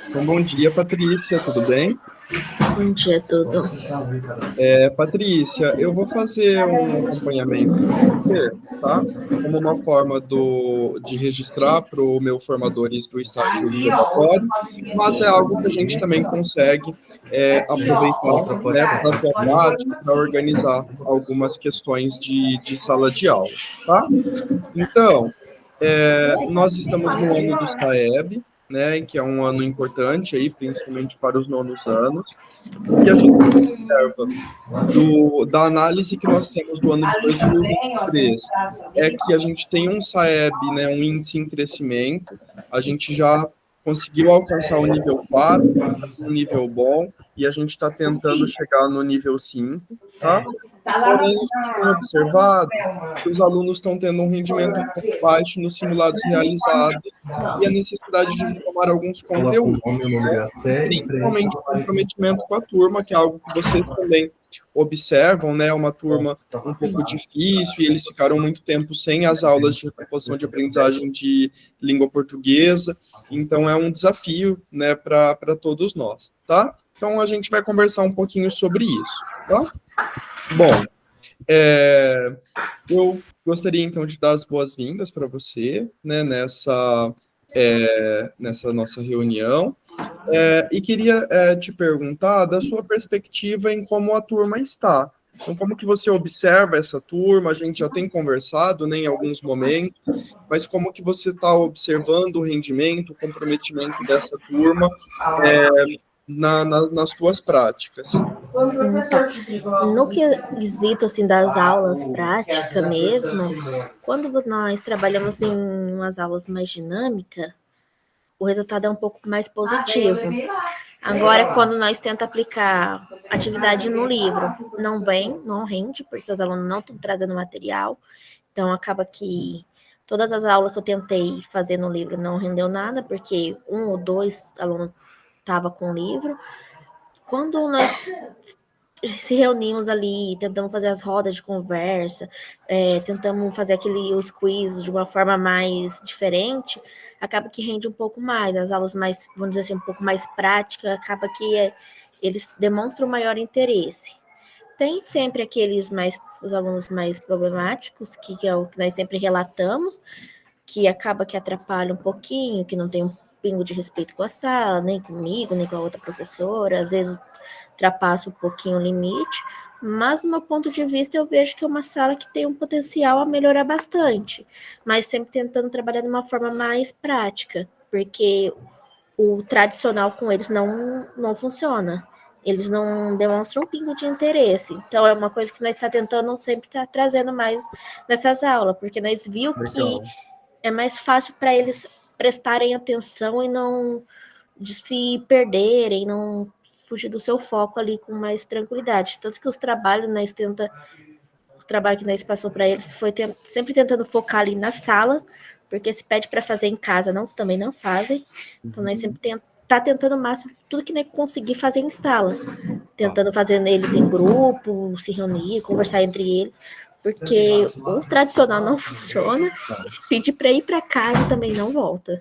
Então, bom dia, Patrícia, tudo bem? Bom dia, tudo. Patrícia, eu vou fazer um acompanhamento com você, tá? Como uma forma de registrar para o meu formadores do estágio preparatório, mas é algo que a gente também consegue aproveitar, né, para a tua prática, para organizar algumas questões de sala de aula, tá? Então, nós estamos no ano do SAEB, né, que é um ano importante aí, principalmente para os nonos anos. O que a gente observa da análise que nós temos do ano de 2023 é que a gente tem um SAEB, né, um índice em crescimento, a gente já conseguiu alcançar o nível 4, um nível bom, e a gente está tentando chegar no nível 5, tá? Porém, a gente tem observado que os alunos estão tendo um rendimento um pouco baixo nos simulados realizados e a necessidade de retomar alguns conteúdos, principalmente o comprometimento com a turma, que é algo que vocês também observam, né? Uma turma um pouco difícil e eles ficaram muito tempo sem as aulas de recomposição de aprendizagem de língua portuguesa, então é um desafio, né, para todos nós, tá? Então a gente vai conversar um pouquinho sobre isso, tá? Bom, eu gostaria então de dar as boas-vindas para você, né, nessa nossa reunião. E queria te perguntar da sua perspectiva em como a turma está. Então, como que você observa essa turma? A gente já tem conversado, né, em alguns momentos, mas como que você está observando o rendimento, o comprometimento dessa turma nas suas práticas? Então, no quesito assim, das aulas práticas mesmo, quando nós trabalhamos em umas aulas mais dinâmicas, o resultado é um pouco mais positivo. Agora, quando nós tentamos aplicar atividade no livro, não rende, porque os alunos não estão trazendo material, então acaba que todas as aulas que eu tentei fazer no livro não rendeu nada, porque 1 ou 2 alunos estavam com o livro. Quando nós se reunimos ali, tentamos fazer as rodas de conversa, tentamos fazer os quizzes de uma forma mais diferente, acaba que rende um pouco mais, as aulas mais, vamos dizer assim, um pouco mais práticas, acaba que eles demonstram maior interesse. Tem sempre os alunos mais problemáticos, que é o que nós sempre relatamos, que acaba que atrapalha um pouquinho, que não tem um pingo de respeito com a sala, nem comigo, nem com a outra professora, às vezes ultrapassa um pouquinho o limite, mas do meu ponto de vista eu vejo que é uma sala que tem um potencial a melhorar bastante, mas sempre tentando trabalhar de uma forma mais prática, porque o tradicional com eles não funciona. Eles não demonstram um pingo de interesse. Então, é uma coisa que nós está tentando sempre estar trazendo mais nessas aulas, porque nós viu que é mais fácil para eles prestarem atenção e não de se perderem, não fugir do seu foco ali com mais tranquilidade. Tanto que os trabalhos que nós passou para eles foi sempre tentando focar ali na sala, porque se pede para fazer em casa, também não fazem. Então nós sempre tá tentando o máximo, tudo que nós conseguir fazer em sala, tentando fazer eles em grupo, se reunir, conversar entre eles, porque o tradicional não funciona, pedir para ir para casa também não volta.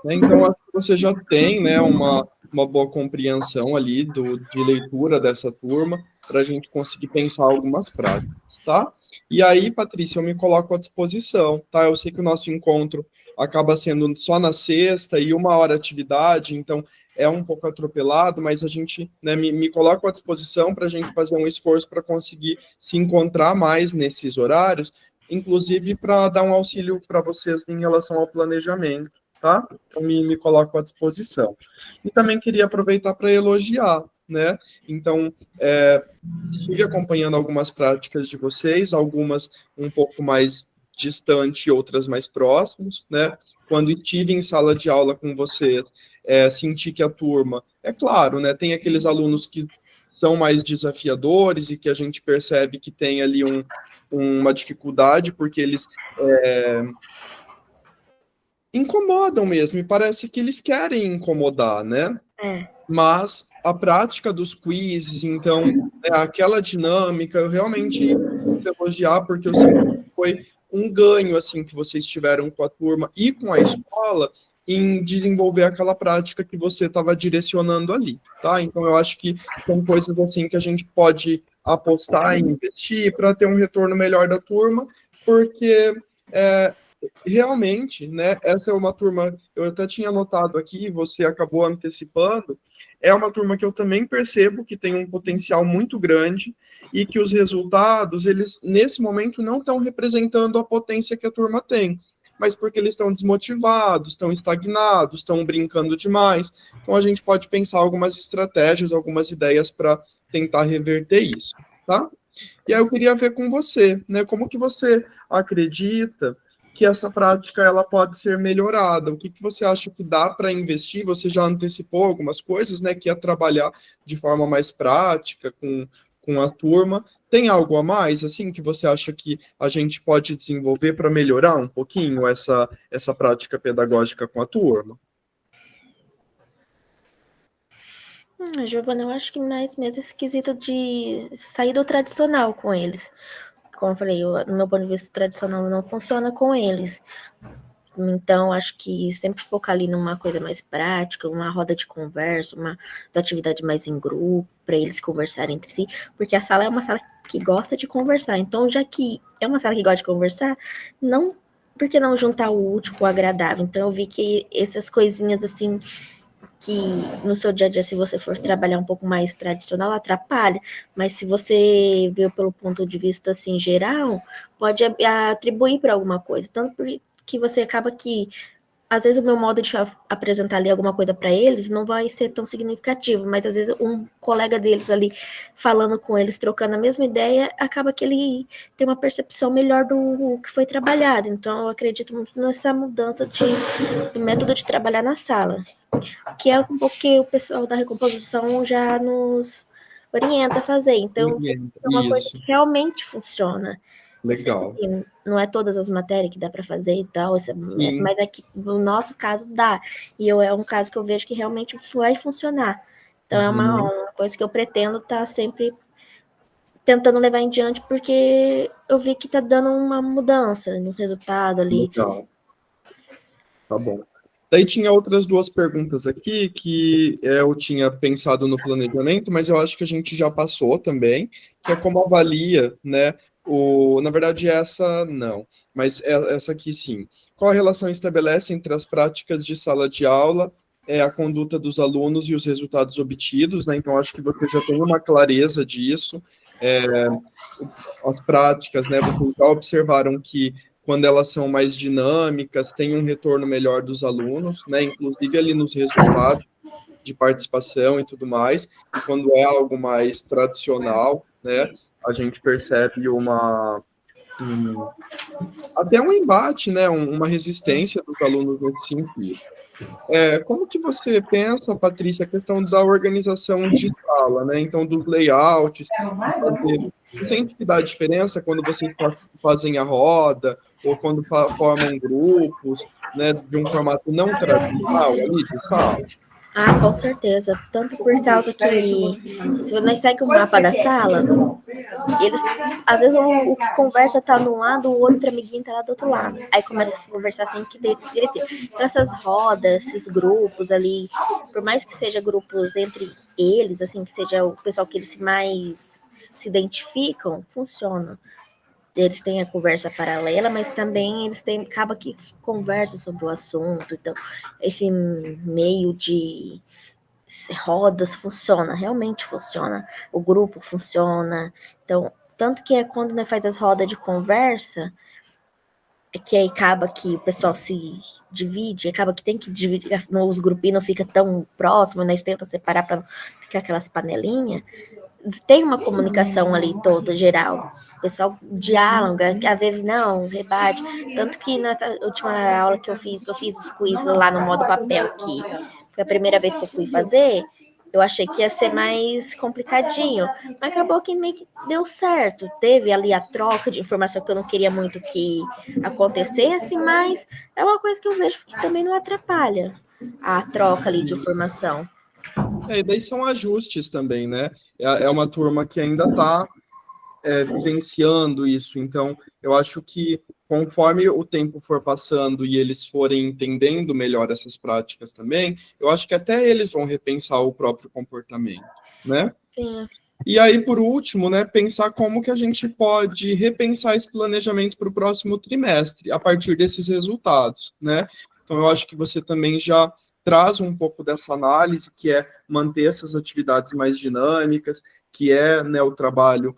Então, acho que você já tem, né, uma boa compreensão ali de leitura dessa turma, para a gente conseguir pensar algumas práticas, tá? E aí, Patrícia, eu me coloco à disposição, tá? Eu sei que o nosso encontro acaba sendo só na sexta e 1 hora atividade, então é um pouco atropelado, mas a gente, né, me coloco à disposição para a gente fazer um esforço para conseguir se encontrar mais nesses horários, inclusive para dar um auxílio para vocês em relação ao planejamento, tá? Então, me coloco à disposição. E também queria aproveitar para elogiar, né? Então, estive acompanhando algumas práticas de vocês, algumas um pouco mais distante, outras mais próximos, né? Quando estive em sala de aula com vocês, senti que a turma, é claro, né? Tem aqueles alunos que são mais desafiadores e que a gente percebe que tem ali uma dificuldade, porque eles incomodam mesmo, e parece que eles querem incomodar, né? Mas a prática dos quizzes, então, aquela dinâmica, eu realmente preciso elogiar, porque eu sinto que foi um ganho, assim, que vocês tiveram com a turma e com a escola em desenvolver aquela prática que você estava direcionando ali, tá? Então, eu acho que são coisas, assim, que a gente pode apostar e investir para ter um retorno melhor da turma, porque realmente, né, essa é uma turma, eu até tinha anotado aqui, você acabou antecipando, é uma turma que eu também percebo que tem um potencial muito grande e que os resultados, eles, nesse momento, não estão representando a potência que a turma tem, mas porque eles estão desmotivados, estão estagnados, estão brincando demais. Então, a gente pode pensar algumas estratégias, algumas ideias para tentar reverter isso, tá? E aí eu queria ver com você, né, como que você acredita que essa prática ela pode ser melhorada? O que você acha que dá para investir? Você já antecipou algumas coisas, né, que é trabalhar de forma mais prática com a turma. Tem algo a mais, assim, que você acha que a gente pode desenvolver para melhorar um pouquinho essa prática pedagógica com a turma? Giovana, eu acho que mais mesmo esse quesito de sair do tradicional com eles. Como eu falei, no meu ponto de vista, o tradicional não funciona com eles. Então, acho que sempre focar ali numa coisa mais prática, uma roda de conversa, uma atividade mais em grupo, para eles conversarem entre si, porque a sala é uma sala que gosta de conversar. Então, já que é uma sala que gosta de conversar, não, por que não juntar o útil com o agradável? Então, eu vi que essas coisinhas assim que no seu dia a dia, se você for trabalhar um pouco mais tradicional, atrapalha, mas se você vê pelo ponto de vista assim geral, pode atribuir para alguma coisa, tanto que você acaba que às vezes o meu modo de apresentar ali alguma coisa para eles não vai ser tão significativo, mas às vezes um colega deles ali falando com eles, trocando a mesma ideia, acaba que ele tem uma percepção melhor do que foi trabalhado. Então eu acredito muito nessa mudança do método de trabalhar na sala, que é um pouco que o pessoal da recomposição já nos orienta a fazer. Então, é uma coisa que realmente funciona. Legal. Assim, não é todas as matérias que dá para fazer e tal, mas aqui, no nosso caso, dá. E é um caso que eu vejo que realmente vai funcionar. Então, é uma coisa que eu pretendo estar sempre tentando levar em diante, porque eu vi que está dando uma mudança no resultado ali. Legal. Tá bom. Daí tinha outras duas perguntas aqui que eu tinha pensado no planejamento, mas eu acho que a gente já passou também, que é como avalia, né? Na verdade, essa não, mas essa aqui sim. Qual a relação estabelece entre as práticas de sala de aula, a conduta dos alunos e os resultados obtidos, né? Então, acho que você já tem uma clareza disso. As práticas, né? Vocês já observaram que quando elas são mais dinâmicas, tem um retorno melhor dos alunos, né? Inclusive ali nos resultados de participação e tudo mais. E quando é algo mais tradicional, né? A gente percebe até um embate, né? Uma resistência dos alunos nesse sentido. Como que você pensa, Patrícia, a questão da organização de sala, né? Então, dos layouts, você sente que dá diferença quando vocês fazem a roda, ou quando formam grupos, né, de um formato não tradicional ali de sala? Com certeza. Tanto por causa que, se nós segue o mapa da sala, eles, às vezes, o que conversa tá de um lado, o outro amiguinho tá lá do outro lado. Aí começa a conversar sem que direito. Então, essas rodas, esses grupos ali, por mais que seja grupos entre eles, assim, que seja o pessoal que eles mais se identificam, funciona. Eles têm a conversa paralela, mas também acaba que conversa sobre o assunto. Então, esse meio de rodas funciona, realmente funciona. O grupo funciona. Então, tanto que é quando né, faz as rodas de conversa, que aí acaba que o pessoal se divide, acaba que tem que dividir, os grupinhos não fica tão próximos, né? Eles tentam separar para ficar aquelas panelinhas. Tem uma comunicação ali toda, geral. O pessoal dialoga, às vezes não, rebate. Tanto que na última aula que eu fiz os quiz lá no modo papel, que foi a primeira vez que eu fui fazer, eu achei que ia ser mais complicadinho, mas acabou que meio que deu certo. Teve ali a troca de informação que eu não queria muito que acontecesse, mas é uma coisa que eu vejo que também não atrapalha a troca ali de informação. E daí são ajustes também, né? É uma turma que ainda está vivenciando isso, então eu acho que conforme o tempo for passando e eles forem entendendo melhor essas práticas também, eu acho que até eles vão repensar o próprio comportamento, né? Sim. E aí, por último, né, pensar como que a gente pode repensar esse planejamento para o próximo trimestre, a partir desses resultados, né? Então, eu acho que você também já traz um pouco dessa análise, que é manter essas atividades mais dinâmicas, que é, né, o trabalho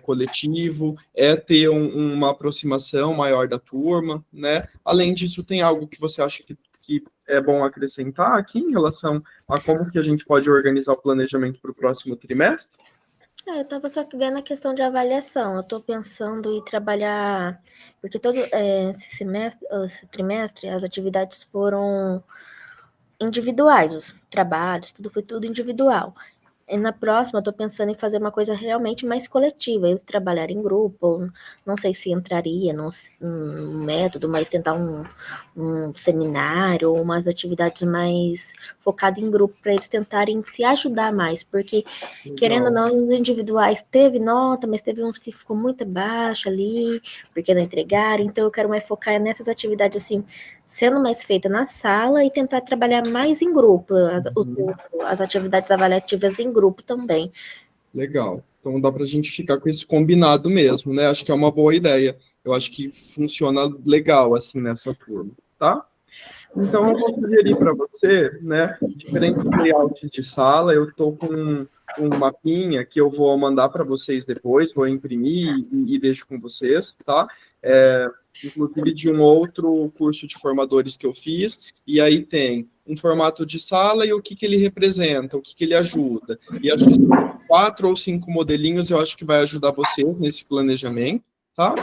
coletivo, é ter uma aproximação maior da turma, né? Além disso, tem algo que você acha que é bom acrescentar aqui em relação a como que a gente pode organizar o planejamento para o próximo trimestre? Eu estava só vendo a questão de avaliação. Eu estou pensando em trabalhar, porque todo esse trimestre, as atividades foram individuais, os trabalhos, tudo foi tudo individual. E na próxima, eu estou pensando em fazer uma coisa realmente mais coletiva, eles trabalharem em grupo, não sei se entraria num método, mas tentar um seminário ou umas atividades mais focadas em grupo, para eles tentarem se ajudar mais, porque, querendo ou não, os individuais teve nota, mas teve uns que ficou muito abaixo ali, porque não entregaram, então eu quero mais focar nessas atividades, assim, sendo mais feita na sala e tentar trabalhar mais em grupo, as atividades avaliativas em grupo também. Legal. Então dá para a gente ficar com esse combinado mesmo, né? Acho que é uma boa ideia. Eu acho que funciona legal assim nessa turma, tá? Então eu vou sugerir para você, né, diferentes layouts de sala. Eu estou com um mapinha que eu vou mandar para vocês depois, vou imprimir e deixo com vocês, tá? Inclusive de um outro curso de formadores que eu fiz, e aí tem um formato de sala e o que ele representa, o que ele ajuda. E acho que são 4 ou 5 modelinhos, eu acho que vai ajudar vocês nesse planejamento, tá?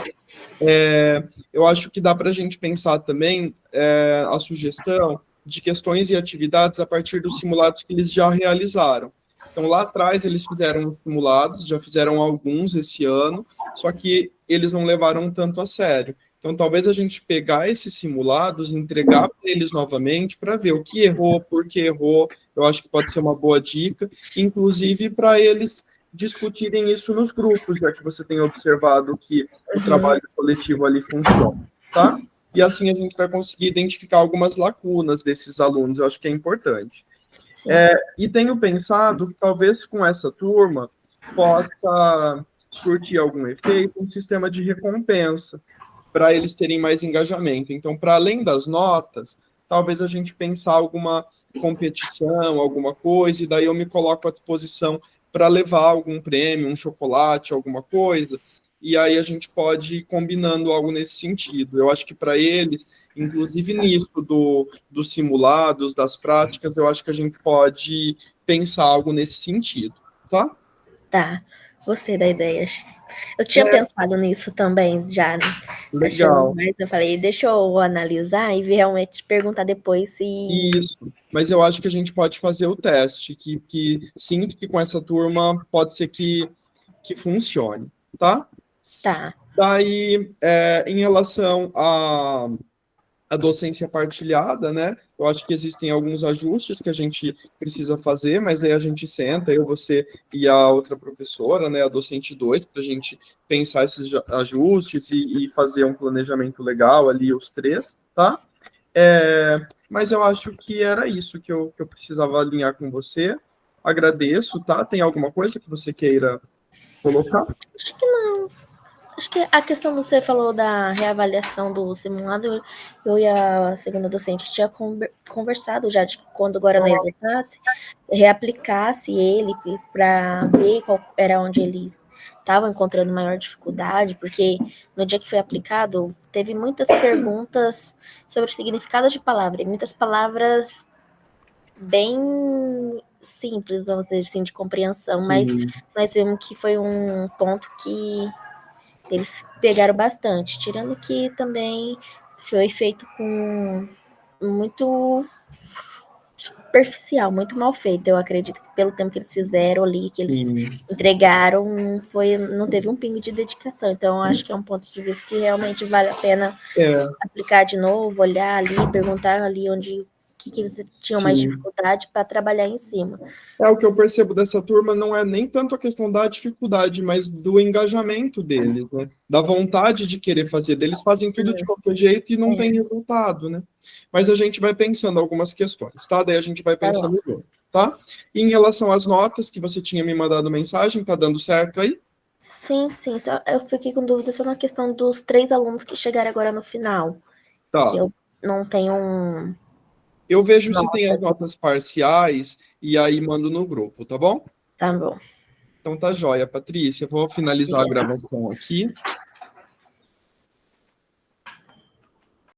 Eu acho que dá para a gente pensar também a sugestão de questões e atividades a partir dos simulados que eles já realizaram. Então, lá atrás, eles fizeram simulados, já fizeram alguns esse ano, só que eles não levaram tanto a sério. Então, talvez a gente pegar esses simulados, entregar para eles novamente, para ver o que errou, por que errou, eu acho que pode ser uma boa dica, inclusive para eles discutirem isso nos grupos, já que você tem observado que o trabalho coletivo ali funciona, tá? E assim a gente vai conseguir identificar algumas lacunas desses alunos, eu acho que é importante. E tenho pensado que talvez com essa turma possa surtir algum efeito um sistema de recompensa para eles terem mais engajamento. Então, para além das notas, talvez a gente pensar alguma competição, alguma coisa, e daí eu me coloco à disposição para levar algum prêmio, um chocolate, alguma coisa, e aí a gente pode ir combinando algo nesse sentido. Eu acho que para eles, inclusive nisso dos simulados, das práticas, eu acho que a gente pode pensar algo nesse sentido, tá? Tá, gostei da ideia. Eu tinha pensado nisso também, já, né? Legal. Mas eu falei, deixa eu analisar e realmente perguntar depois se... Isso, mas eu acho que a gente pode fazer o teste, que sinto que com essa turma pode ser que funcione, tá? Tá. Daí, em relação à docência partilhada, né? Eu acho que existem alguns ajustes que a gente precisa fazer, mas daí a gente senta, eu, você e a outra professora, né? A docente 2, para a gente pensar esses ajustes e fazer um planejamento legal ali, os três, tá? Mas eu acho que era isso que eu precisava alinhar com você. Agradeço, tá? Tem alguma coisa que você queira colocar? Acho que não. Acho que a questão que você falou da reavaliação do simulado, eu e a segunda docente tinha conversado já de que quando o Guarani voltasse, reaplicasse ele para ver qual era onde eles estavam encontrando maior dificuldade, porque no dia que foi aplicado, teve muitas perguntas sobre o significado de palavra, e muitas palavras bem simples, vamos dizer assim, de compreensão, Sim. mas nós vimos que foi um ponto que eles pegaram bastante, tirando que também foi feito com muito superficial, muito mal feito. Eu acredito que pelo tempo que eles fizeram ali, que eles entregaram, não teve um pingo de dedicação. Então, eu acho que é um ponto de vista que realmente vale a pena aplicar de novo, olhar ali, perguntar ali onde que eles tinham mais Sim. dificuldade para trabalhar em cima. O que eu percebo dessa turma não é nem tanto a questão da dificuldade, mas do engajamento deles, né? Da vontade de querer fazer. Eles fazem tudo de qualquer jeito e não tem resultado, né? Mas a gente vai pensando algumas questões, tá? Daí a gente vai pensando junto, tá? E em relação às notas que você tinha me mandado mensagem, tá dando certo aí? Sim. Eu fiquei com dúvida só na questão dos 3 alunos que chegaram agora no final. Tá. Que eu não tenho Eu vejo se tem as notas parciais e aí mando no grupo, tá bom? Tá bom. Então tá joia, Patrícia. Vou finalizar a gravação aqui.